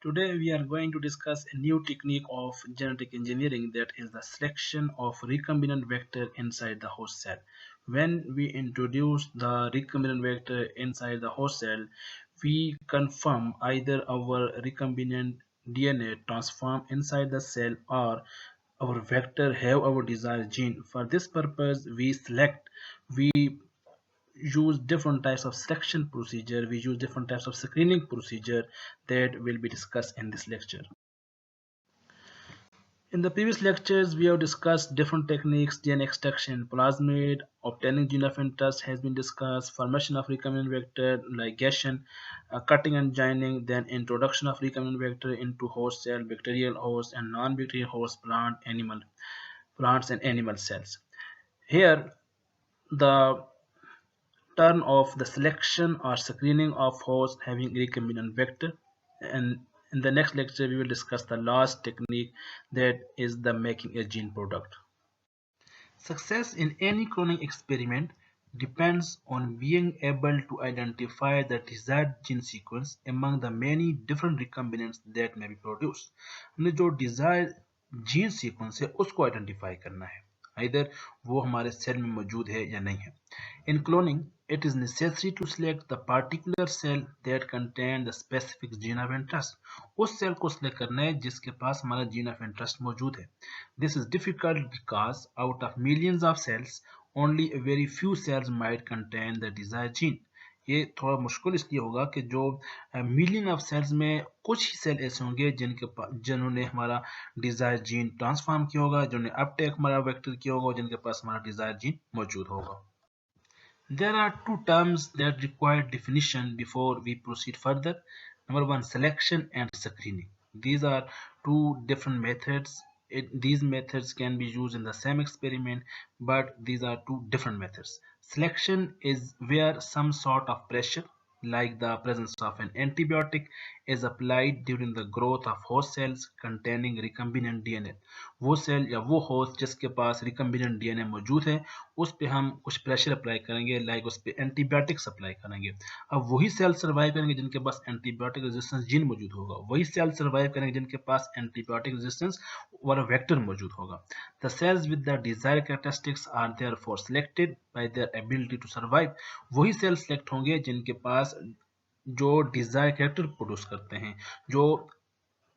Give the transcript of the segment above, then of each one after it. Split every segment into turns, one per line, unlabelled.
Today we are going to discuss a new technique of genetic engineering, that is the selection of recombinant vector inside the host cell. When we introduce the recombinant vector inside the host cell, we confirm either our recombinant DNA transform inside the cell or our vector have our desired gene. For this purpose, we use different types of selection procedure, we use different types of screening procedure that will be discussed in this lecture. In the previous lectures, we have discussed different techniques: DNA extraction, plasmid, obtaining gene of interest has been discussed, formation of recombinant vector, ligation, cutting and joining, then introduction of recombinant vector into host cell, bacterial host and non-bacterial host, plants and animal cells. Here, the turn of the selection or screening of hosts having recombinant vector, and in the next lecture we will discuss the last technique, that is the making a gene product. Success in any cloning experiment depends on being able to identify the desired gene sequence among the many different recombinants that may be produced. हमने जो desired gene sequence है उसको identify करना है, either वो हमारे cell में मौजूद है या नहीं है. In cloning, it is necessary to select the particular cell that contain the specific gene of interest. उस सेल को select करना है जिसके पास हमारा gene of interest मौजूद है. This is difficult because out of millions of cells, only a very few cells might contain the desired gene. ये थोड़ा मुश्किल इसलिए होगा कि जो मिलियन ऑफ सेल्स में कुछ ही सेल ऐसे होंगे जिन्होंने हमारा डिजायर जीन ट्रांसफॉर्म किया होगा, जिन्होंने अपटेक हमारा वेक्टर किया होगा और जिनके पास हमारा डिजायर जीन मौजूद होगा. There are two terms that require definition before we proceed further. Number one, selection and screening. These are two different methods. These methods can be used in the same experiment, but these are two different methods. Selection is where some sort of pressure, like the presence of an antibiotic, is applied during the growth of host cells containing recombinant DNA. वो cell या वो host जिसके पास recombinant DNA मौजूद है उस पे हम कुछ प्रेशर अप्लाई करेंगे, लाइक उस पे एंटीबायोटिक्स अप्लाई करेंगे. अब वही सेल सर्वाइव करेंगे जिनके पास एंटीबायोटिक रेजिस्टेंस जीन मौजूद होगा, वही सेल सर्वाइव करेंगे जिनके पास एंटीबायोटिक रेजिस्टेंस वाला वेक्टर मौजूद होगा. The cells with the desired characteristics are therefore selected by their ability to survive. वही सेल सिलेक्ट होंगे जिनके पास जो डिजायर कैरेक्टर प्रोड्यूस करते हैं, जो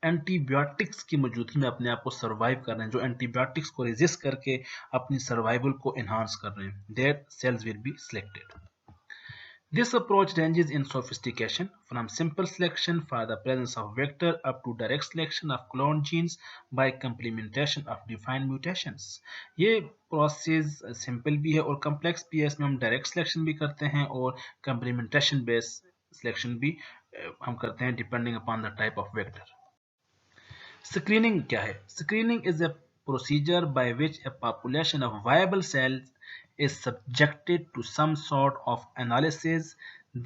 एंटीबायोटिक्स की मौजूदगी में अपने आप को सर्वाइव कर रहे हैं, जो एंटीबायोटिक्स को रेजिस्ट करके अपनी सर्वाइवल को एनहांस कर रहे हैं, that cells will be selected. This approach ranges in sophistication from simple selection for the presence of vector up to direct selection of cloned genes by complementation of defined mutations. ये process simple भी है और complex भी है. इसमें हम direct selection भी करते हैं और कंप्लीमेंटेशन बेस्ड सिलेक्शन भी हम करते हैं depending upon the type of vector. Screening क्या है? Screening is a procedure by which a population of viable cells is subjected to some sort of analysis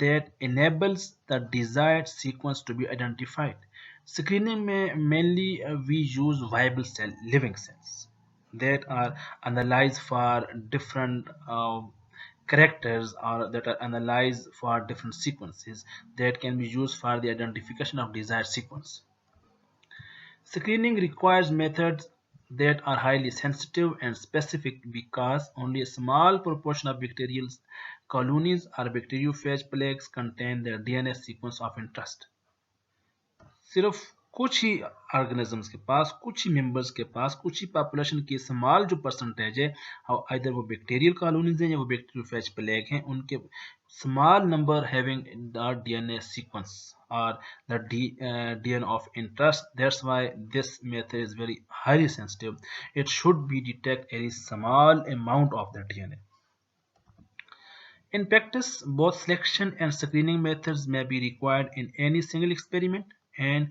that enables the desired sequence to be identified. Screening में mainly we use viable cell, living cells that are analyzed for different characters or that are analyzed for different sequences that can be used for the identification of desired sequence. Screening requires methods that are highly sensitive and specific because only a small proportion of bacterial colonies or bacteriophage plaques contain the DNA sequence of interest. सिर्फ कुछ ही organisms के पास, कुछ ही members के पास, कुछ ही population की small जो percentage है, इधर वो बैक्टीरियल कॉलोनीज हैं या वो बैक्टीरियोफेज प्लेग हैं, उनके small number having the DNA sequence or the DNA of interest. That's why this method is very highly sensitive. It should be detect any small amount of the DNA. In practice, both selection and screening methods may be required in any single experiment and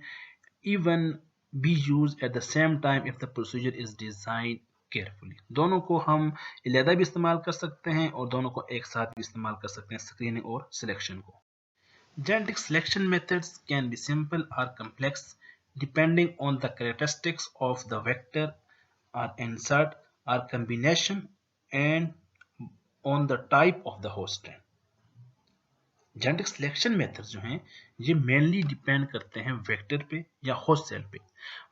even be used at the same time if the procedure is designed carefully. दोनों को हम अलग भी इस्तेमाल कर सकते हैं और दोनों को एक साथ भी इस्तेमाल कर सकते हैं, स्क्रीनिंग और सिलेक्शन को. Genetic selection methods can be simple or complex depending on the characteristics of the vector or insert or combination and on the type of the host strain. Genetic selection methods जो हैं ये mainly depend करते हैं vector पे या host cell पे।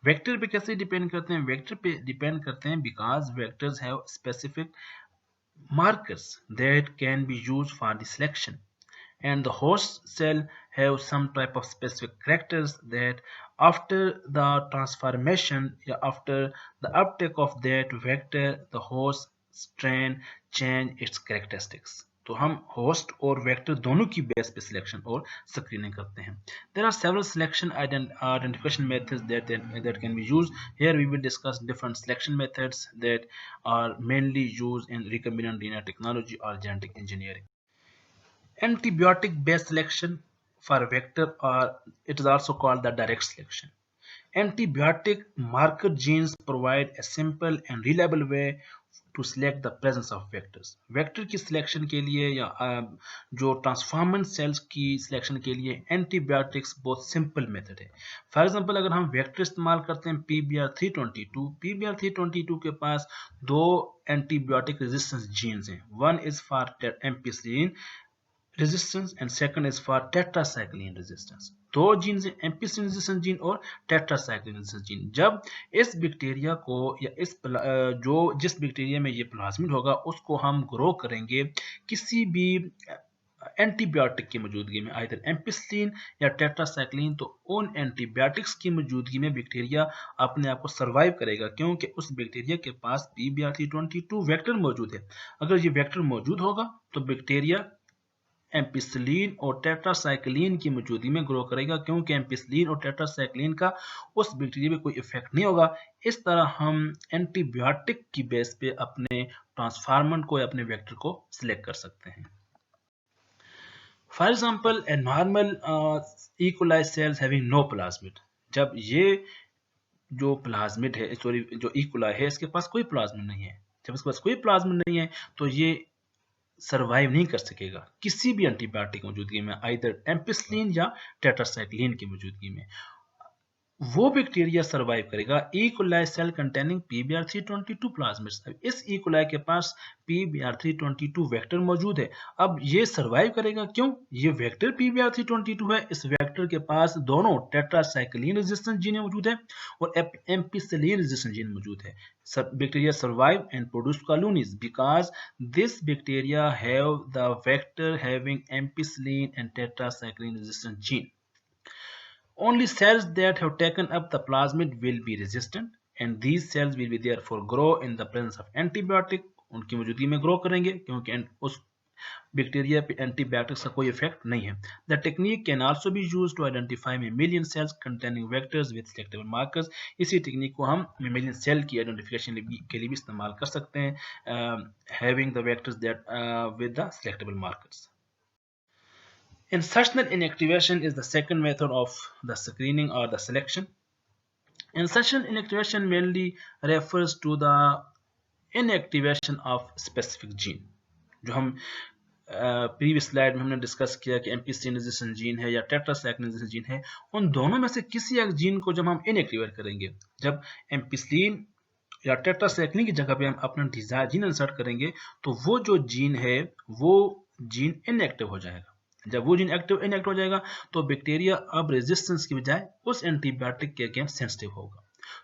Vector पे कैसे डिपेंड करते हैं? वेक्टर पे डिपेंड करते हैं because vectors have specific markers that can be used for the selection, and the host cell have some type of specific characters that after the transformation, yeah, after the uptake of that vector, the host strain change its characteristics. तो हम host और vector दोनों की बेस पे selection और screening करते हैं. There are several selection identification methods that can be used. Here we will discuss different selection methods that are mainly used in recombinant DNA technology or genetic engineering. Antibiotic based selection for vector, or it is also called the direct selection. Antibiotic marker genes provide a simple and reliable way to select the presence of vectors. Vector की selection के लिए या जो transformer sales की selection के लिए antibiotics बहुत simple method है. फॉर एग्जांपल अगर हम वेक्टर इस्तेमाल करते हैं PBR322 के पास दो एंटीबायोटिक रेजिस्टेंस जीन्स हैं. One is for ampicillin resistance and second is for tetracycline resistance. दो जीन से एम्पिसिलिन रेजिस्टेंस जीन और टेट्रासाइक्लिन रेजिस्टेंस जीन. जब इस बैक्टीरिया को या जिस बैक्टीरिया में ये प्लाज्मिड होगा उसको हम ग्रो करेंगे किसी भी एंटीबायोटिक की मौजूदगी में, आइदर एम्पिसिलिन या टेट्रासाइक्लिन, तो उन एंटीबायोटिक्स की मौजूदगी में बैक्टीरिया अपने आप को सर्वाइव करेगा क्योंकि उस बैक्टीरिया के पास PBR322 वेक्टर मौजूद है. अगर ये वेक्टर मौजूद होगा तो बैक्टीरिया एम्पिसिलिन और टेट्रासाइक्लिन की मौजूदगी में ग्रो करेगा क्योंकि एम्पिसिलिन और टेट्रासाइक्लिन का उस बैक्टीरिया पे कोई इफेक्ट नहीं होगा. इस तरह हम एंटीबायोटिक की बेस पे अपने ट्रांसफार्मर को या अपने वेक्टर को सिलेक्ट कर सकते हैं. For example a normal E coli cells having no plasmid. जब ये जो प्लाज्मिड है, सॉरी जो इकोलाई है, इसके पास कोई प्लाज्मिड नहीं है. जब इसके पास कोई प्लाज्मिड नहीं है तो ये सर्वाइव नहीं कर सकेगा किसी भी एंटीबायोटिक मौजूदगी में, आइदर एम्पिसिलिन या टेट्रासाइक्लिन की मौजूदगी में. वो बैक्टीरिया सर्वाइव करेगा E coli cell containing PBR322 plasmids. इस ई कोलाई के पास PBR322 वेक्टर मौजूद है. अब ये सर्वाइव करेगा क्यों? ये वेक्टर PBR322 है. इस वेक्टर के पास दोनों टेट्रासाइक्लिन रेजिस्टेंस जीन मौजूद है और एम्पिसिलिन रेजिस्टेंस जीन मौजूद है. Bacteria survive and produce colonies because this bacteria have the vector having ampicillin and tetracycline resistant gene. Only cells that have taken up the plasmid will be resistant, and these cells will be therefore grow in the presence of antibiotic. उनकी मौजूदगी में grow करेंगे क्योंकि उस bacteria पे antibiotics का कोई effect नहीं है. The technique can also be used to identify mammalian cells containing vectors with selectable markers. इसी टेक्निक को हम मेमेलियन सेल की आइडेंटिफिकेशन के लिए भी इस्तेमाल कर सकते हैं, having the vectors that with the selectable markers. Insertional inactivation is the second method of the screening or the selection. Insertional inactivation mainly refers to the inactivation of specific gene. जो हम previous slide में हमने discuss किया कि ampicillin resistant gene है या tetracycline resistant gene है, उन दोनों में से किसी एक जीन को जब हम इनएक्टिवेट करेंगे, जब एम्पिसिलिन या टेट्रासाइक्लिन की जगह पे हम अपना डिजायर जीन इंसर्ट करेंगे तो वो जो जीन है वो जीन इनएक्टिव हो जाएगा. जब वो जीन इनएक्टिव हो जाएगा तो बैक्टीरिया अब रेजिस्टेंस की बजाय उस एंटीबायोटिक के अगेंस्ट सेंसिटिव होगा.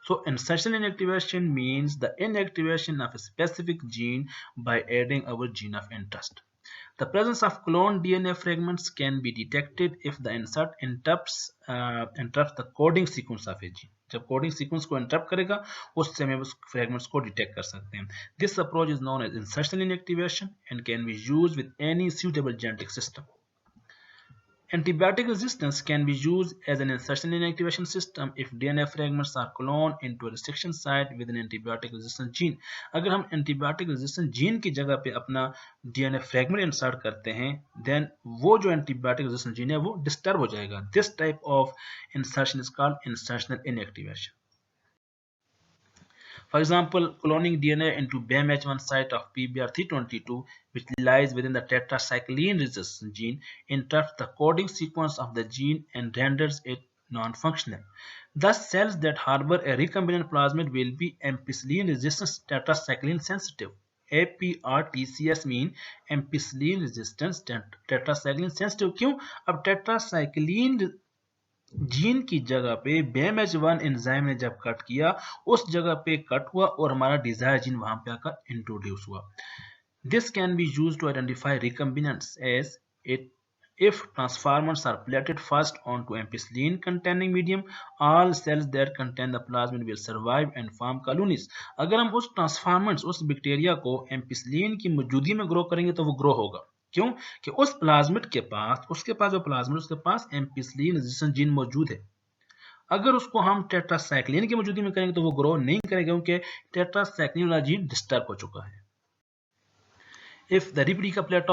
So insertional inactivation means the inactivation of a specific gene by adding our gene of interest. The presence of cloned DNA fragments can be detected if the insert interrupts the coding sequence of a gene. जब coding sequence को interrupt करेगा उससे हम उस fragments को detect कर सकते हैं. This approach is known as insertional inactivation and can be used with any suitable genetic system. Antibiotic resistance can be used as an insertion inactivation system if DNA fragments are cloned into a restriction site with an antibiotic resistant gene. अगर हम antibiotic resistant gene की जगह पे अपना DNA fragment insert करते हैं, then वो जो antibiotic resistant gene है वो disturb हो जाएगा. This type of insertion is called insertional inactivation. For example, cloning DNA into BAMH1 site of PBR322, which lies within the tetracycline resistant gene, interrupts the coding sequence of the gene and renders it non-functional. Thus, cells that harbor a recombinant plasmid will be ampicillin resistant tetracycline sensitive. APRTCS mean ampicillin resistance tetracycline sensitive. क्यों? अब tetracycline gene की जगह पे BMH1 enzyme ने जब cut किया, उस जगह पे कट हुआ और हमारा डिजायर जीन वहां पे आकर इंट्रोड्यूस हुआ। This can be used to identify recombinants as it if transformers are plated first onto ampicillin containing medium, all cells that contain the plasmid will survive and form colonies. अगर हम उस transformants उस bacteria को ampicillin की मौजूदगी में grow करेंगे तो वो ग्रो होगा। क्यों? कि उस प्लाज्मिड के पास उसके पास जो प्लाज्मिड उसके पास एम्पिसिलिन रेजिस्टेंस जीन मौजूद है। अगर उसको हम टेट्रासाइक्लिन की मौजूदगी में करेंगे तो वो ग्रो नहीं करेगा क्योंकि टेट्रासाइक्लिन वाला जीन डिस्टर्ब हो चुका है। If the replica plate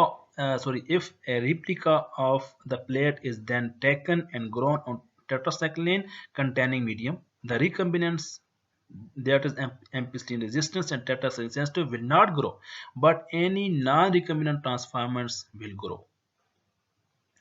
if a replica of the plate is then taken and grown on tetracycline containing medium, the recombinants that is ampicillin resistance and tetracycline sensitive will not grow, but any non-recombinant transformers will grow.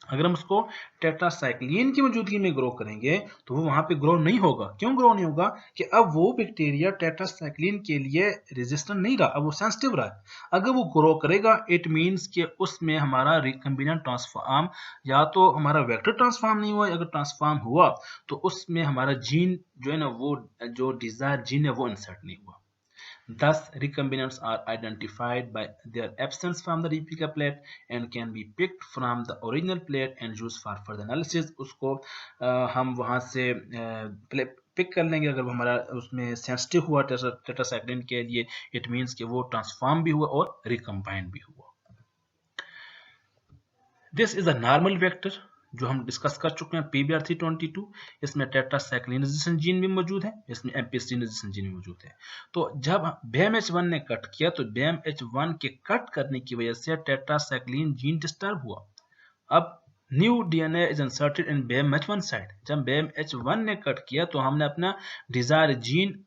अगर हम उसको tetracycline की मौजूदगी में grow करेंगे तो वो वहां पे ग्रो नहीं होगा। क्यों ग्रो नहीं होगा? कि अब वो बैक्टीरिया टेट्रासाइक्लिन के लिए रेजिस्टेंट नहीं रहा, अब वो सेंसिटिव रहा है। अगर वो ग्रो करेगा इट मींस कि उसमें हमारा रिकम्बिनेंट ट्रांसफॉर्म या तो हमारा वेक्टर ट्रांसफॉर्म नहीं हुआ, अगर ट्रांसफॉर्म हुआ तो उसमें हमारा जीन जो है ना वो जो डिजायर जीन है वो इंसर्ट नहीं हुआ। Thus, recombinants are identified by their absence from the replica plate and can be picked from the original plate and used for further analysis. उसको हम वहाँ से पिक कर लेंगे अगर हमारा उसमें सेंसिटिव हुआ टेट्रासाइक्लिन के लिए, इट मीन्स कि वो ट्रांसफॉर्म भी हुआ और रिकम्बाइंड भी हुआ। This is a normal vector जो हम डिस्कस कर चुके हैं PBr322। इसमें टेट्रासाइक्लिन रेजिस्टेंस जीन भी मौजूद है, इसमें एम्पिसिलिन रेजिस्टेंस जीन भी मौजूद है। तो जब BMH1 ने कट किया तो BMH1 के कट करने की वजह से टेट्रासाइक्लिन जीन डिस्टर्ब हुआ। अब new DNA is inserted in BMH1 side. जब BMH1 ने कट किया तो हमने अपना डिजायर जीन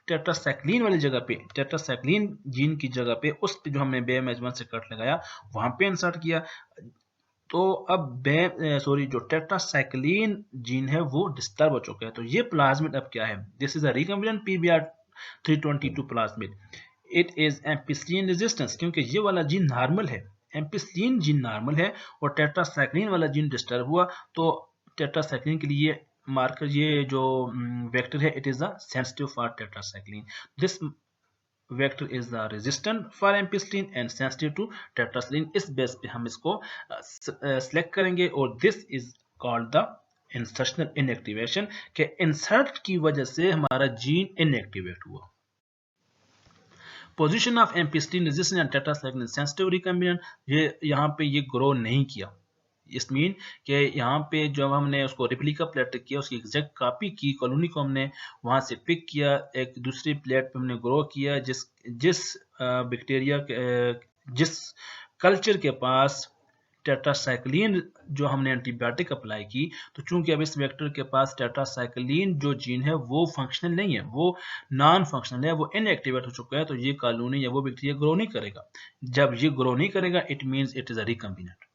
टेट्रासाइक्लिन वाली जगह पे, टेट्रासाइक्लिन जीन की जगह पे उस पे जो हमने BMH1 से कट लगाया वहां पे इंसर्ट किया। तो अब जो टेट्रासाइक्लिन जीन है वो डिस्टर्ब हो चुका है। तो ये प्लाज्मिड अब क्या है? This is a recombinant PBr322 plasmid. It is ampicillin resistance क्योंकि ये वाला जीन नॉर्मल है, एम्पिसिलिन जीन नॉर्मल है और टेट्रासाइक्लिन वाला जीन डिस्टर्ब हुआ। तो टेट्रासाइक्लिन के लिए मार्कर ये जो वेक्टर है it is a sensitive for tetracycline. This vector is the resistant for ampicillin and sensitive to tetracycline. इस बेस पे हम इसको सिलेक्ट करेंगे और this is called the insertional inactivation के इंसर्ट की वजह से हमारा जीन इनएक्टिवेट हुआ। Position of ampicillin resistant and tetracycline sensitive recombinant, ये यहाँ पे ये ग्रो नहीं किया। इस मीन कि यहाँ पे जब हमने उसको रिप्लिका प्लेट किया उसकी एग्जैक्ट कॉपी की, कॉलोनी को हमने वहां से पिक किया, एक दूसरी प्लेट पे हमने ग्रो किया जिस बैक्टीरिया जिस कल्चर के पास टेट्रासाइक्लिन जो हमने एंटीबायोटिक अप्लाई की, तो चूंकि अब इस वेक्टर के पास टेट्रासाइक्लिन जो जीन है वो फंक्शनल नहीं है, वो नॉन फंक्शनल है, वो इनएक्टिवेट हो चुका है। तो ये कॉलोनी या वो बैक्टीरिया ग्रो नहीं करेगा। जब ये ग्रो नहीं करेगा it means it is a recombinant.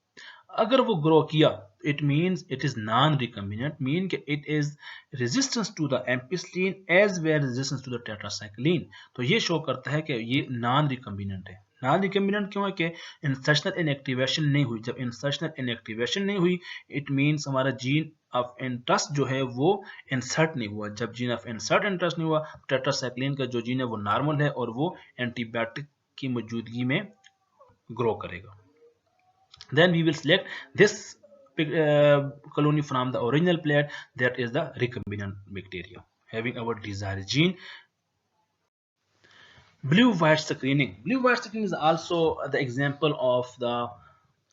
अगर वो ग्रो किया it means it is non recombinant, mean कि it is resistance to the ampicillin as well resistance to the tetracycline. तो ये शो करता है कि ये नॉन रिकम्बिनेंट है। नॉन रिकम्बिनेंट क्यों है? कि इंसर्शनल इनएक्टिवेशन नहीं हुई। जब इंसर्शनल इनएक्टिवेशन नहीं हुई इट मीन्स हमारा जीन ऑफ इंटरेस्ट जो है वो इंसर्ट नहीं हुआ। जब जीन ऑफ इंसर्ट इंटरेस्ट नहीं हुआ टेट्रासाइक्लिन का जो जीन है वो नॉर्मल है और वो एंटीबायोटिक की मौजूदगी में ग्रो करेगा। Then we will select this colony from the original plate, that is the recombinant bacteria having our desired gene. Blue white screening. Blue white screening is also the example of the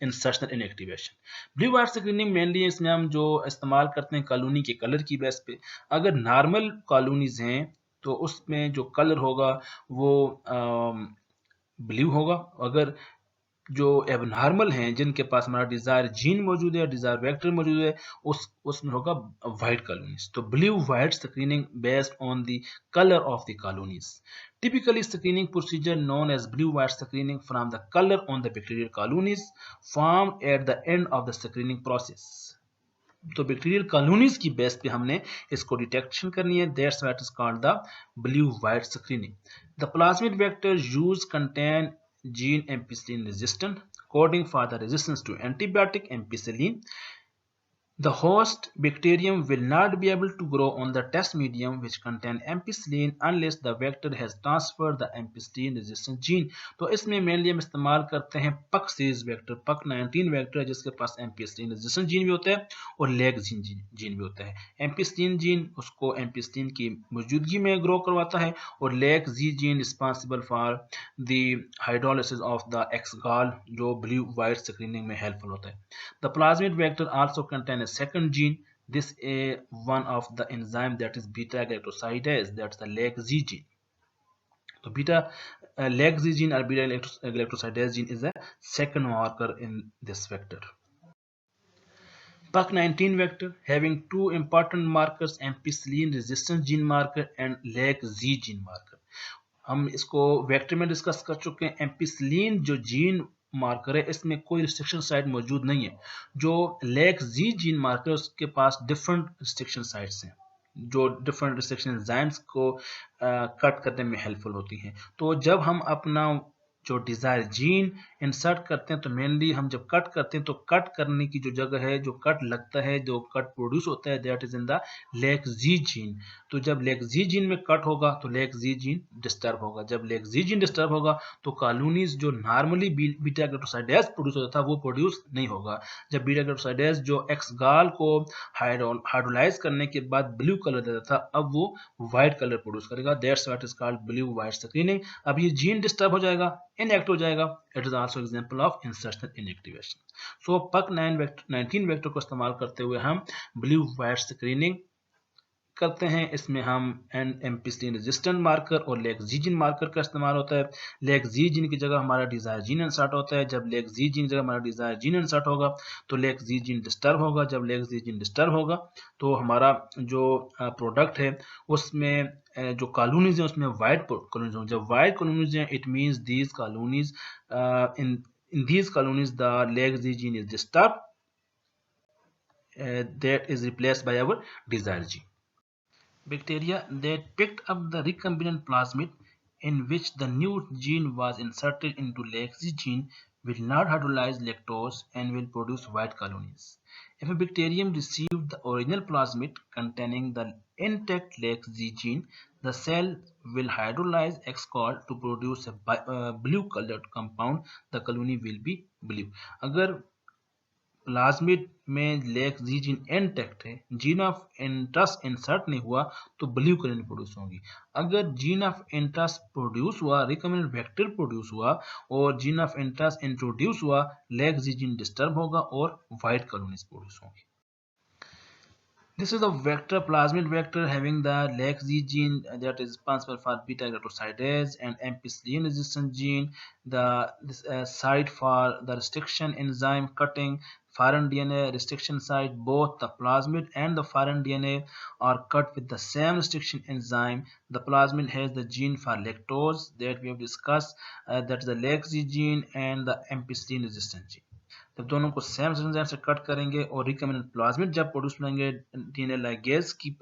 insertional inactivation. Blue white screening mainly इसमें हम जो इस्तेमाल करते हैं colony के colour की बेस पे। अगर नॉर्मल कॉलोनीज हैं तो उसमें जो कलर होगा वो ब्लू होगा। अगर जो एबनॉर्मल हैं जिनके पास हमारा डिजायर जीन मौजूद है, डिजायर वेक्टर मौजूद है, उसमें होगा वाइट कॉलोनीज। तो blue white screening based on the colour of the colonies. Typically, screening procedure known as blue white screening from the color on the bacterial colonies formed at the end of the screening process. तो bacterial colonies की बेस पे हमने इसको detection करनी है। That's what is called the blue white screening. The plasmid vector use contain gene ampicillin resistant, coding for the resistance to antibiotic ampicillin. The host bacterium will not be able to grow on the test medium which contain ampicillin unless the vector has transferred the ampicillin resistant gene. तो इसमें mainly हम इस्तेमाल करते हैं पक series vector, पक 19 vector है जिसके पास एम्पिसिलिन रेजिस्टेंट जीन भी होता है और लेग जीन भी होता है। एम्पिसिलिन जीन उसको एम्पिसिलिन की मौजूदगी में ग्रो करवाता है और lac gene responsible for the hydrolysis of the X gal जो ब्लू वाइट स्क्रीनिंग में हेल्पफुल होता है। The plasmid vector also contains a second gene. This is one of the enzyme that is beta galactosidase. That's the LAGZ gene. So beta LAGZ gene or beta galactosidase gene is a second marker in this vector. PUC19 vector having two important markers, ampicillin resistance gene marker and LAGZ gene marker. हम इसको vector में discuss कर चुके हैं। Ampicillin जो gene marker है इसमें कोई रिस्ट्रिक्शन साइट मौजूद नहीं है। जो लेग-जी जीन मार्कर है उसके पास डिफरेंट रिस्ट्रिक्शन साइट्स हैं जो डिफरेंट रिस्ट्रिक्शन एंजाइम्स को कट करने में हेल्पफुल होती हैं। तो जब हम अपना जो डिजायर जीन इंसर्ट करते हैं तो मेनली हम जब कट करते हैं तो कट करने की जो जगह है, जो कट लगता है, जो कट प्रोड्यूस होता है, that is in the lac Z gene. तो जब लेग-जी जीन में कट होगा तो लेग-जी जीन डिस्टर्ब होगा। जब लेग-जी जीन डिस्टर्ब होगा तो कॉलोनीज जो नॉर्मली बीटा ग्लूटासाइडेज प्रोड्यूस होता था वो प्रोड्यूस नहीं होगा। जब बीटा ग्लूटासाइडेज जो एक्स गाल को हाइड्रोलाइज करने के बाद ब्लू कलर देता था अब वो व्हाइट कलर प्रोड्यूस करेगा। That's what is called blue white screening. अब ये जीन डिस्टर्ब हो जाएगा, इनएक्टिव हो जाएगा। It is also example of insertion inactivation. So pUC 19 vector को इस्तेमाल करते हुए हम ब्लू व्हाइट स्क्रीनिंग करते हैं। इसमें हम एम्पिसिलिन रेजिस्टेंट मार्कर और लेग-जी जीन मार्कर का इस्तेमाल होता है। लेग-जी जीन की जगह हमारा डिजायर जीन इंसर्ट होता है। जब लेग-जी जीन की जगह हमारा डिजायर जीन इंसर्ट होगा तो लेग-जी जीन डिस्टर्ब होगा। जब लेग-जी जीन डिस्टर्ब होगा तो हमारा जो प्रोडक्ट है उसमें जो कॉलोनीज है उसमें वाइट कॉलोनीज होंगे। जब वाइट कॉलोनीज हैं it means these colonies in these colonies the leg-Z gene is disturbed, that is replaced by our desired gene. Bacteria that picked up the recombinant plasmid in which the new gene was inserted into leg-Z gene will not hydrolyze lactose and will produce white colonies. If a bacterium received the original plasmid containing the intact leg-Z gene, the cell will hydrolyze X-col to produce a blue-colored compound. The colony will be blue. अगर plasmid में लेग-जी gene intact है, gene of interest insert नहीं हुआ तो blue colour produce होगी। अगर gene of interest produce हुआ, recommended vector produce हुआ और जीन ऑफ इंटरेस्ट इंट्रोड्यूस हुआ, लेग-जी जीन डिस्टर्ब होगा और व्हाइट कॉलोनीज प्रोड्यूस होंगी। This is a vector, plasmid vector having the LAG-Z gene that is responsible for beta galactosidase and ampicillin resistant gene. This site for the restriction enzyme cutting foreign DNA restriction site. Both the plasmid and the foreign DNA are cut with the same restriction enzyme. The plasmid has the gene for lactose that we have discussed, that is the LAG-Z gene and the ampicillin resistant gene. जब दोनों को same enzyme से cut करेंगे और recommended plasmid जब produce करेंगे DNA ligase की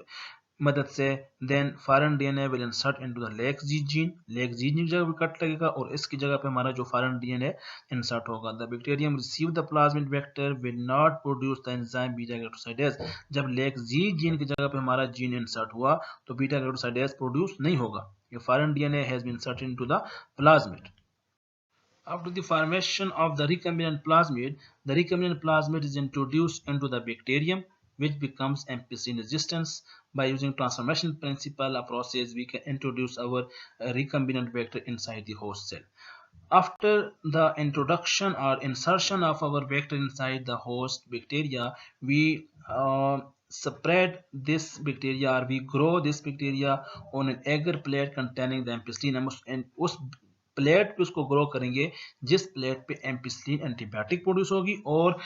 मदद से, then foreign DNA will insert into the lac Z gene. Lac Z gene की जगह पे कट लगेगा और इसकी जगह पे हमारा जो फॉरेन डीएनए इंसर्ट होगा। The bacterium receive the plasmid vector will not produce the enzyme beta galactosidase. जब लेग-जी जीन की जगह पे हमारा जीन इंसर्ट हुआ तो बीटा गैलेक्टोसाइडेज प्रोड्यूस नहीं होगा। ये foreign DNA has been inserted into the plasmid. After the formation of the recombinant plasmid is introduced into the bacterium, which becomes ampicillin resistant. By using transformation principle, a process we can introduce our recombinant vector inside the host cell. After the introduction or insertion of our vector inside the host bacteria, we spread this bacteria or we grow this bacteria on an agar plate containing the ampicillin, and उस plate पे उसको grow करेंगे जिस plate पे ampicillin antibiotic produce होगी और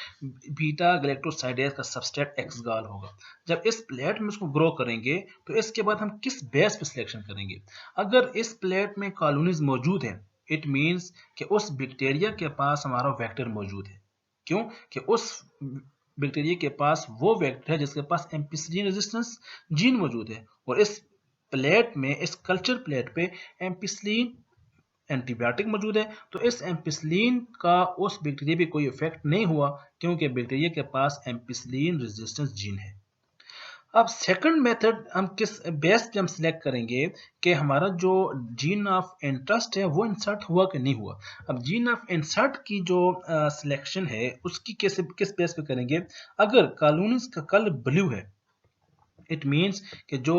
beta galactosidase का substrate एक्सगाल होगा। जब इस प्लेट में उसको ग्रो करेंगे तो इसके बाद हम किस बेस पे सिलेक्शन करेंगे। अगर इस प्लेट में कॉलोनीज मौजूद है इट मींस कि उस बैक्टीरिया के पास हमारा वेक्टर मौजूद है। क्यों कि उस बैक्टीरिया के पास वो वेक्टर है जिसके पास एम्पिसिलिन रेजिस्टेंस जीन मौजूद है और इस प्लेट में, इस कल्चर प्लेट पे एम्पिसिलिन एंटीबायोटिक मौजूद है, तो इस एम्पिसिलिन का उस बैक्टीरिया पे कोई इफेक्ट नहीं हुआ क्योंकि बैक्टीरिया के पास एम्पिसिलिन रेजिस्टेंस जीन है। अब सेकंड मेथड हम किस बेस पे हम सिलेक्ट करेंगे कि हमारा जो जीन ऑफ इंटरेस्ट है वो इंसर्ट हुआ कि नहीं हुआ। अब जीन ऑफ इंसर्ट की जो सिलेक्शन है उसकी किस बेस पे करेंगे। अगर कॉलोनीज का कलर ब्लू है, इट मीन्स कि जो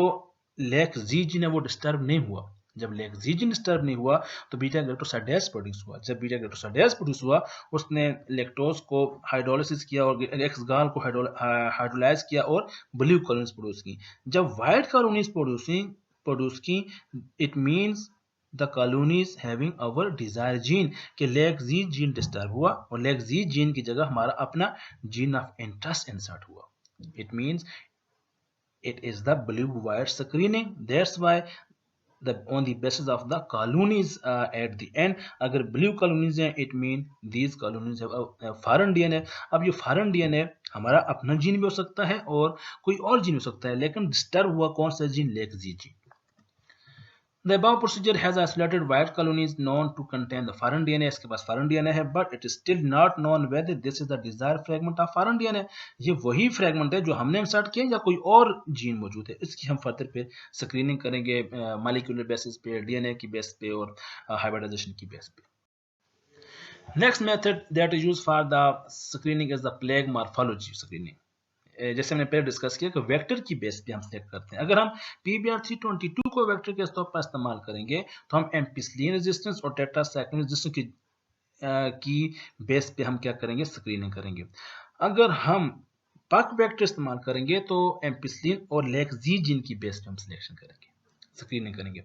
लेक जी जीन है वो डिस्टर्ब नहीं हुआ। जब लेक जी जीन डिस्टर्ब नहीं हुआ तो बीटा गैल्क्टोसाइडेज प्रोड्यूस हुआ। जब बीटा गैल्क्टोसाइडेज प्रोड्यूस हुआ, उसने लेक्टोज को हाइड्रोलिसिस किया और एक्स गाल को हाइड्रोलाइज किया और ब्लू कॉलोनीज प्रोड्यूस की। जब व्हाइट कॉलोनीज प्रोड्यूस की, it means the colonies having our desire gene के लेक जी जीन डिस्टर्ब हुआ और लेक जी जीन की जगह हमारा अपना जीन ऑफ इंटरेस्ट इंसर्ट हुआ। It means it is the blue-white screening. That's why on the basis of the colonies at the end, अगर blue colonies हैं, it mean these colonies have a foreign DNA। अब ये foreign DNA हमारा अपना gene भी हो सकता है और कोई और जीन हो सकता है, लेकिन डिस्टर्ब हुआ कौन सा gene? Lac Z gene. The above procedure has isolated white colonies known to contain the foreign DNA। इसके पास foreign DNA है, but it is still not known whether this is the desired fragment of foreign DNA। ये वही fragment है जो हमने insert किया या कोई और जीन मौजूद है। इसकी हम फर्दर पे स्क्रीनिंग करेंगे मॉलिक्यूलर बेसिस पे, डीएनए की बेस पे और हाइब्रिडाइजेशन की बेस पे। Next method that is used for the screening is the plague morphology screening. जैसे हमने पहले डिस्कस किया कि वेक्टर की बेस पे हम सेलेक्ट करते हैं। अगर हम PBr322 को वेक्टर के तौर पर इस्तेमाल करेंगे तो हम एम्पिसिलिन रेजिस्टेंस और टेट्रासाइक्लिन रेजिस्टेंस की बेस पे हम क्या करेंगे? स्क्रीनिंग करेंगे। अगर हम पक वेक्टर इस्तेमाल करेंगे तो एम्पिसिलिन और लेक जी जीन की बेस पे हम सिलेक्शन करेंगे, स्क्रीनिंग करेंगे।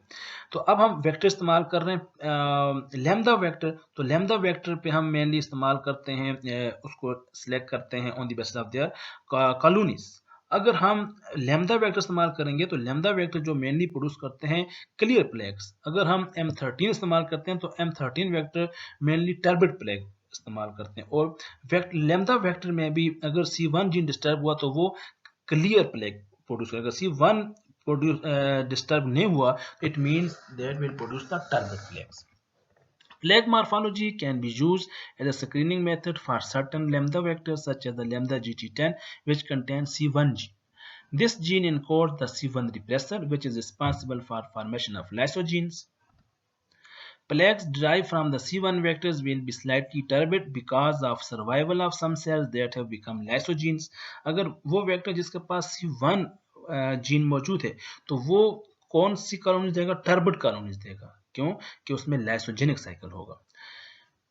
तो अब हम वेक्टर इस्तेमाल कर रहे हैं लैम्डा वेक्टर। तो लैम्डा वेक्टर पे हम मेनली इस्तेमाल करते हैं, उसको सिलेक्ट करते हैं on the basis of their colonies. अगर हम लैम्डा वेक्टर इस्तेमाल करेंगे तो लैम्डा वेक्टर जो मेनली प्रोड्यूस करते हैं क्लियर प्लेग्स। अगर हम M13 इस्तेमाल करते हैं तो M13 vector mainly turbid plague इस्तेमाल करते हैं। और लैम्डा वेक्टर में भी अगर C1 जीन डिस्टर्ब हुआ तो वो क्लियर प्लेग प्रोड्यूस करेगा। C1 डिस्टर्ब नहीं हुआ, it means that will produce the turbid plaques। Plaque morphology can be used as a screening method for certain lambda vectors such as the lambda GT10, which contains C1 gene. This gene encodes the C1 repressor, which is responsible for formation of lysogenes. Plaques derived from the C1 vectors will be slightly turbid because of survival of some cells that have become lysogenes। अगर वो vector जिसके पास C1 gene मौजूद है तो वो कौन सी colonies देगा? Turbid colonies देगा। क्यों? कि उसमें लाइसोजेनिक साइकिल होगा।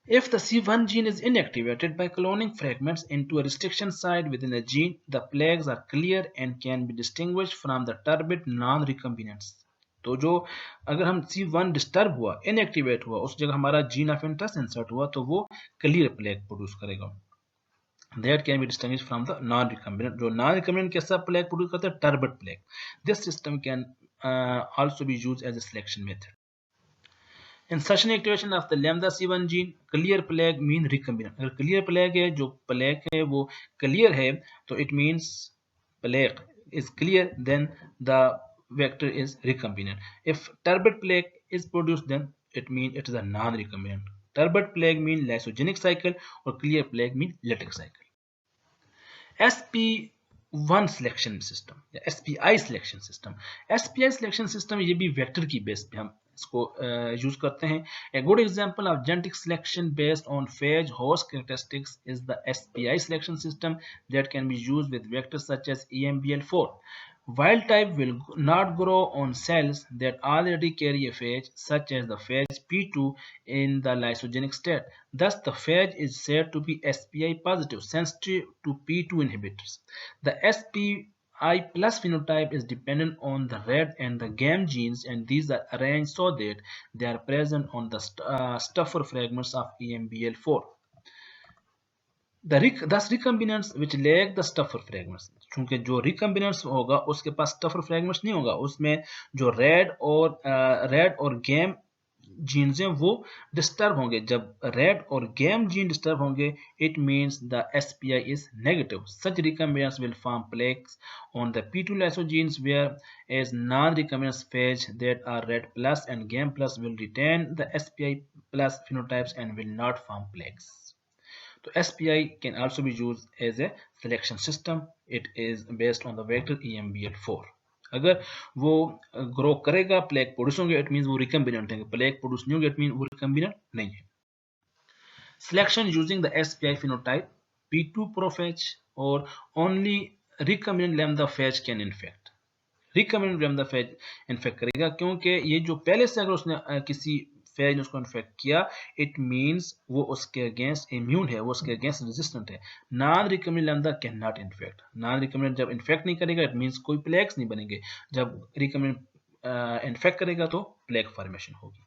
If the C1 gene is inactivated by cloning fragments into a restriction site within the gene, the plaques are clear and can be distinguished from the turbid non-recombinants। तो जो अगर हम C1 disturb हुआ, inactivate हुआ, उस जगह हमारा gene of interest insert हुआ तो वो क्लियर प्लेग प्रोड्यूस करेगा। That can be distinguished from the non-recombinant। जो non-recombinant कैसा प्लेग प्रोड्यूस करता है? Turbid plague. This system can also be used as a selection method। Insertion activation of the lambda C1 gene, clear plague mean recombinant। अगर clear plague है, जो plague है वो clear है, तो it means plague is clear, then the vector is recombinant। If turbid plague is produced, then it means it is a non-recombinant। Turbid plague mean lysogenic cycle और clear plague mean latex cycle। SP1 selection system या SPI selection system. SPI selection system ये भी vector की बेस पे हम इसको use करते हैं। A good example of genetic selection based on phage host characteristics is the SPI selection system that can be used with vectors such as EMBL4। Wild type will not grow on cells that already carry a phage, such as the phage P2 in the lysogenic state. Thus, the phage is said to be SPI positive, sensitive to P2 inhibitors। The SPI plus phenotype is dependent on the red and the GAM genes, and these are arranged so that they are present on the stuffer fragments of EMBL4। Thus recombinants which lack the stuffer fragments, चूंकि जो recombinants होगा उसके पास stuffer fragments नहीं होगा, उसमें जो red और game jeans हैं वो डिस्टर्ब होंगे। जब रेड और गैम जीन डिस्टर्ब होंगे, it means the SPI is negative. Such recombinants will form plaques on the P2 lysogenes, whereas non-recombinant phage that are red plus and gam plus will retain the SPI plus phenotypes and will not form plaques. So SPI can also be used as a selection system. It is based on the vector EMBL4. अगर वो grow करेगा, plaque produce होंगे, it mean वो recombinant है। Plaque produce नहीं होंगे, it mean वो recombinant नहीं है। Selection using the SPI phenotype, P2 prophage और only recombinant lambda phage can infect. Recombinant lambda phage infect करेगा, क्योंकि ये जो पहले से अगर उसने किसी फेज ने उसको इन्फेक्ट किया, इट मीन्स वो उसके अगेंस्ट इम्यून है, वो उसके अगेंस्ट रेजिस्टेंट है। Non recombinant lambda can not infect. Non recombinant जब इन्फेक्ट नहीं करेगा, इट मीन्स कोई प्लेग्स नहीं बनेंगे। जब रिकम्बिनेंट इन्फेक्ट करेगा तो प्लेग फॉर्मेशन होगी।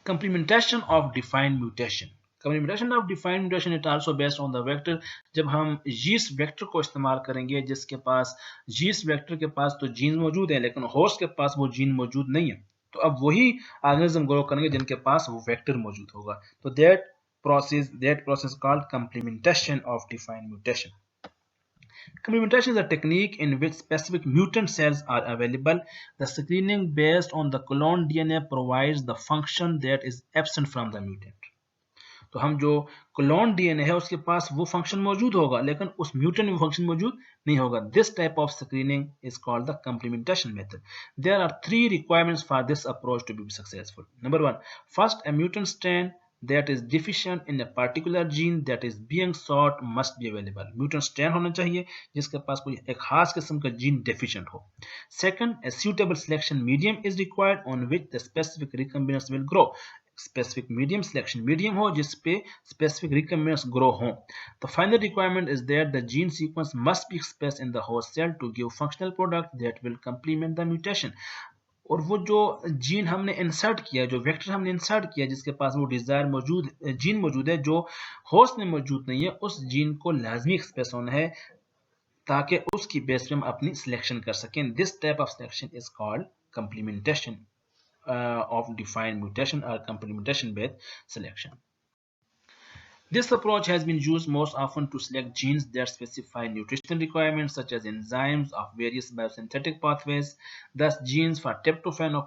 Complementation of defined mutation. Complementation of defined mutation it also based on the vector. जब हम यीस्ट वेक्टर को इस्तेमाल करेंगे, जिसके पास यीस्ट वेक्टर के पास तो जीन मौजूद है, लेकिन होस्ट के पास वो जीन मौजूद नहीं है, तो अब वही ऑर्गेनिज्म ग्रो करेंगे जिनके पास वो वेक्टर मौजूद होगा। तो that process called complementation of defined mutation. Complementation is a technique in which specific mutant cells are available. The screening based on the cloned DNA provides the function that is absent from the mutant. तो हम जो clone DNA है उसके पास वो function मौजूद होगा, लेकिन उस म्यूटेंट में फंक्शन मौजूद नहीं होगा। This type of screening is called the complementation method. There are 3 requirements for this approach to be successful. Number 1, first a mutant strain that is deficient in a particular gene that is being sought must be available. mutant strain होना चाहिए जिसके पास कोई एक खास किस्म का gene deficient हो. Second, a suitable selection medium is required on which the specific recombinants will grow. Specific medium selection medium हो जिस पे स्पेसिफिक रिकम्बिनेंट्स ग्रो हो. The final requirement is that the gene sequence must be express in the host cell to give functional product that will complement the mutation. और वो जो gene हमने insert किया, जो वेक्टर हमने इंसर्ट किया, जिसके पास वो डिजायर जीन मौजूद है जो होस्ट में मौजूद नहीं है, उस जीन को लाजमी एक्सप्रेस होना है ताकि उसकी बेस पे हम अपनी सिलेक्शन कर सकें. This type of selection is called complementation of defined mutation or complementation based selection. This approach has been used most often to select genes that specify nutritional requirements such as enzymes of various biosynthetic pathways. Thus, genes for tryptophan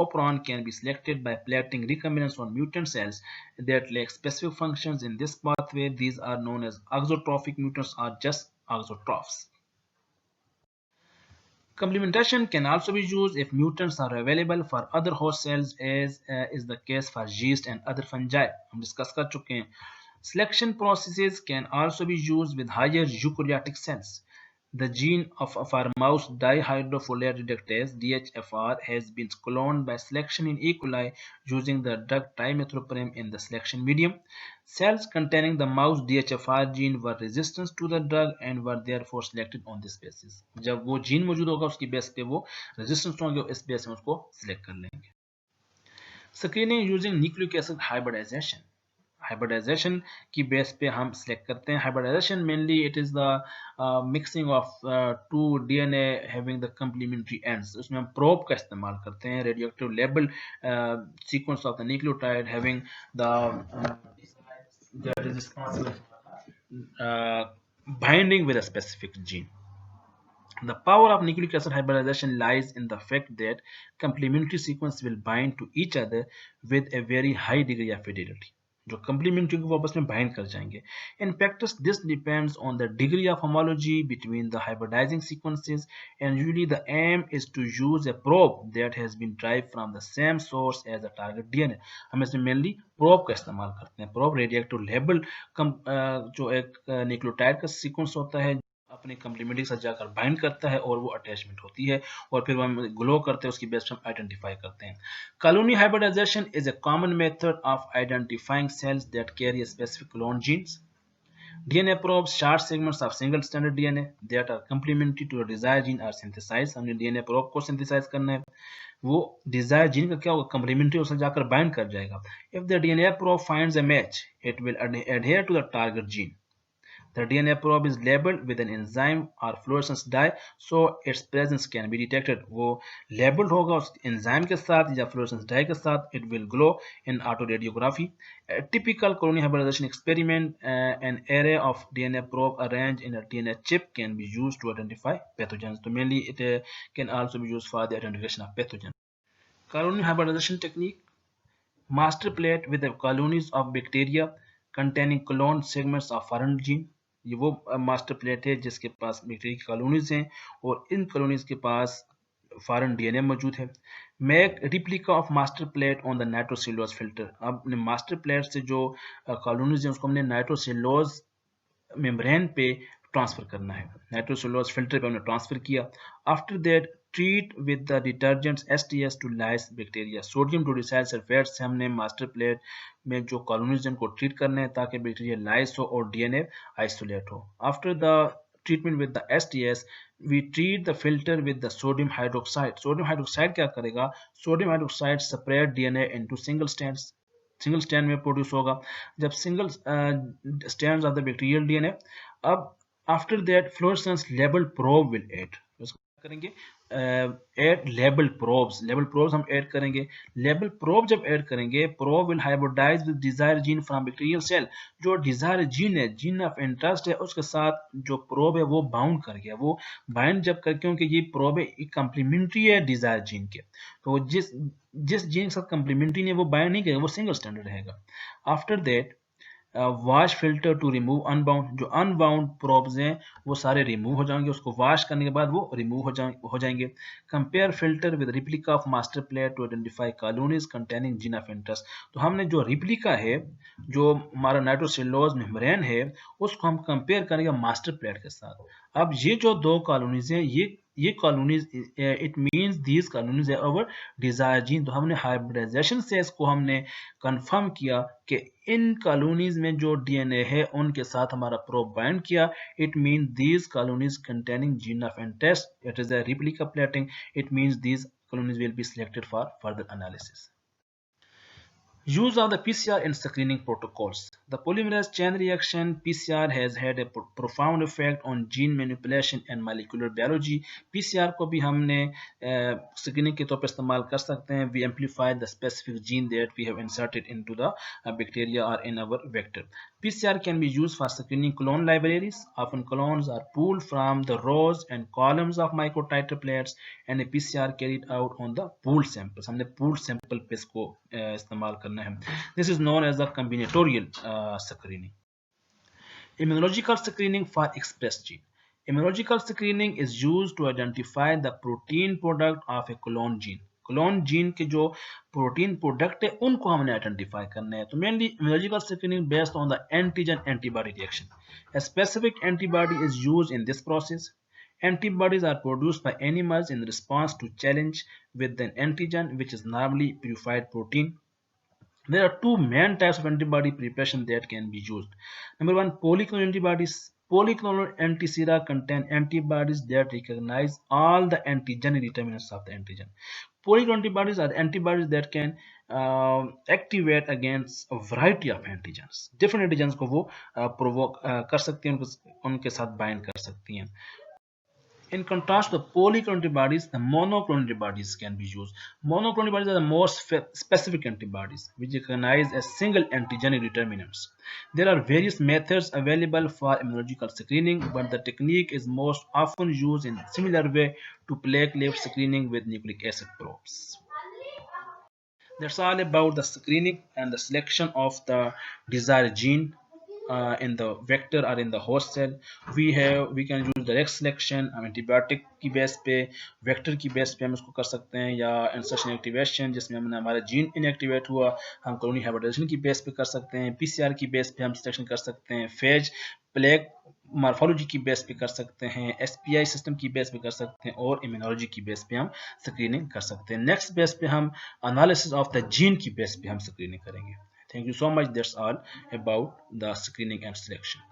operon can be selected by planting recombinants on mutant cells that lack specific functions in this pathway. These are known as auxotrophic mutants or just auxotrophs. Complementation can also be used if mutants are available for other host cells, as is the case for yeast and other fungi. हम discuss कर चुके हैं. Selection processes can also be used with higher eukaryotic cells. The gene for mouse dihydrofolate reductase (DHFR) has been cloned by selection in E. coli using the drug trimethoprim in the selection medium. Cells containing the mouse DHFR gene were resistant to the drug and were therefore selected on this basis. जब वो gene मौजूद होगा उसकी base पे वो resistance होंगे, इस base में उसको सिलेक्ट कर लेंगे. Screening using nucleic acid hybridization. Hybridisation की बेस पे हम सिलेक्ट करते हैं. Hybridisation mainly it is the mixing of two DNA having the complementary ends. उसमें हम प्रोब का इस्तेमाल करते हैं. Radioactive label sequence of the nucleotide having the that is responsible for binding with a specific gene. The power of nucleic acid hybridization lies in the fact that complementary sequences will bind to each other with a very high degree of fidelity. जो complementary को आपस में bind कर जाएंगे. In practice, this depends on the degree of homology between the hybridizing sequences, and usually the aim is to use a probe that has been derived from the same source as the target DNA. हम इसमें mainly probe का इस्तेमाल करते हैं. probe radioactive label जो एक nucleotide का sequence होता है अपने कंप्लीमेंट्री से जाकर बाइंड करता है और वो अटैचमेंट होती है और फिर हम ग्लो करते हैं, उसकी बेस पे हम आइडेंटिफाई करते हैं. Colony hybridisation is a common method of identifying cells that carry specific clone genes. DNA probes short segments of single stranded DNA that are complementary to a desired gene are synthesized. हमने DNA probe को synthesize करना है. वो desired gene का क्या होगा, complementary उससे जाकर bind कर जाएगा. If the DNA probe finds a match, it will adhere to the target gene. The DNA probe is labeled with an enzyme or fluorescence dye so its presence can be detected. वो labeled होगा उस enzyme के साथ या fluorescence dye के साथ. It will glow in autoradiography. A typical colony hybridization experiment, an array of DNA probe arranged in a DNA chip can be used to identify pathogens. So mainly it can also be used for the identification of pathogens. Colony hybridization technique: master plate with the colonies of bacteria containing cloned segments of foreign gene. ये वो master plate है जिसके पास bacteria की colonies हैं और इन colonies के पास foreign DNA मौजूद है. Make replica of master plate on the nitrocellulose filter. अब मास्टर प्लेट से जो कॉलोनीज हैं उसको हमने नाइट्रोसेलुलोज मेम्ब्रेन पे ट्रांसफर करना है. नाइट्रोसेलुलोज फिल्टर पे हमने ट्रांसफर किया. After that treat with the detergents STS to lyse bacteria. Sodium dodecyl sulphate से हमने मास्टर प्लेट में जो कॉलोनीज को ट्रीट करना है ताकि बैक्टीरिया लाइस हो और डीएनए आइसोलेट हो. After the treatment with the STS, we treat the filter with the sodium hydroxide. Sodium hydroxide क्या करेगा? Sodium hydroxide separate DNA into single strands. Single strand में प्रोड्यूस होगा. जब single strands of the bacterial DNA, अब after that fluorescence label probe will add. करेंगे add label probes. Label probes हम add करेंगे. Label probe जब add करेंगे, probe will hybridise with desire gene from bacterial cell. जो desire gene है, gene of interest है, उसके साथ जो प्रोब है वो बाउंड कर गया. वो बाइंड जब कर, क्योंकि ये प्रोब है कंप्लीमेंट्री है डिजायर जीन के, तो जिस जिस जीन के साथ कंप्लीमेंट्री नहीं वो बाइंड नहीं करेगा, वो सिंगल स्टैंडर्ड रहेगा. After that wash filter to remove unbound. जो अनबाउंड प्रोब्स हैं वो सारे रिमूव हो जाएंगे. उसको वॉश करने के बाद वो रिमूव हो जाएंगे. Compare filter with replica of master plate to identify colonies containing gene of interest. तो हमने जो रिप्लिका है, जो हमारा नाइट्रोसेलुलोज मेम्ब्रेन है, उसको हम कंपेयर करेंगे मास्टर प्लेट के साथ. अब ये जो दो कॉलोनीज हैं, ये colonies, it means these colonies are our desire gene. तो हमने हाइब्रिडाइजेशन से इसको हमने कंफर्म किया कि इन कॉलोनीज में जो डीएनए है उनके साथ हमारा प्रोब बाइंड किया. It mean these colonies containing gene of interest. It is a replica plating. It means these colonies will be selected for further analysis. Use of the PCR in screening protocols. The polymerase chain reaction PCR has had a profound effect on gene manipulation and molecular biology. PCR को भी हमने screening के तौर पर इस्तेमाल कर सकते हैं. We amplify the specific gene that we have inserted into the bacteria or in our vector. PCR can be used for screening clone libraries. Often clones are pulled from the rows and columns of microtiter plates and a PCR carried out on the pooled samples. हमने pooled sample पे इसको इस्तेमाल करना है. This is known as the combinatorial screening. Immunological screening for expressed gene. Immunological screening is used to identify the protein product of a clone gene. Clone gene के जो protein product है उनको हमने आइडेंटिफाई करना है. तो mainly immunological screening based on the antigen antibody reaction. A specific antibody is used in this process. Antibodies are produced by animals in response to challenge with an antigen, which is normally purified protein. There are two main types of antibody preparation that can be used. Number one, polyclonal antibodies. Polyclonal antisera contain antibodies that recognize all the antigenic determinants of the antigen. Polyclonal antibodies are antibodies that can activate against a variety of antigens. Different antigens को वो provoke कर सकती हैं, उनके साथ bind कर सकती हैं. In contrast to the polyclonal antibodies, the monoclonal antibodies can be used. Monoclonal antibodies are the more specific antibodies which recognize a single antigenic determinants. There are various methods available for immunological screening, but the technique is most often used in a similar way to platelet screening with nucleic acid probes. That's all about the screening and the selection of the desired gene in the vector or in the host cell. We can use direct selection. Antibiotic की बेस पे, vector की बेस पे हम इसको कर सकते हैं, या इंसर्शन एक्टिवेशन जिसमें हमने हमारा जीन इनएक्टिवेट हुआ हम कॉलोनी हाइब्रिडाइजेशन की बेस पे कर सकते हैं. पीसीआर की बेस पे हम सिलेक्शन कर सकते हैं. फेज प्लेग मॉर्फोलॉजी की बेस पे कर सकते हैं. एसपीआई सिस्टम की बेस पे कर सकते हैं और इम्यूनोलॉजी की बेस पे हम स्क्रीनिंग कर सकते हैं. नेक्स्ट बेस पे हम एनालिसिस ऑफ द जीन की बेस पे हम स्क्रीनिंग करेंगे. Thank you so much. That's all about the screening and selection.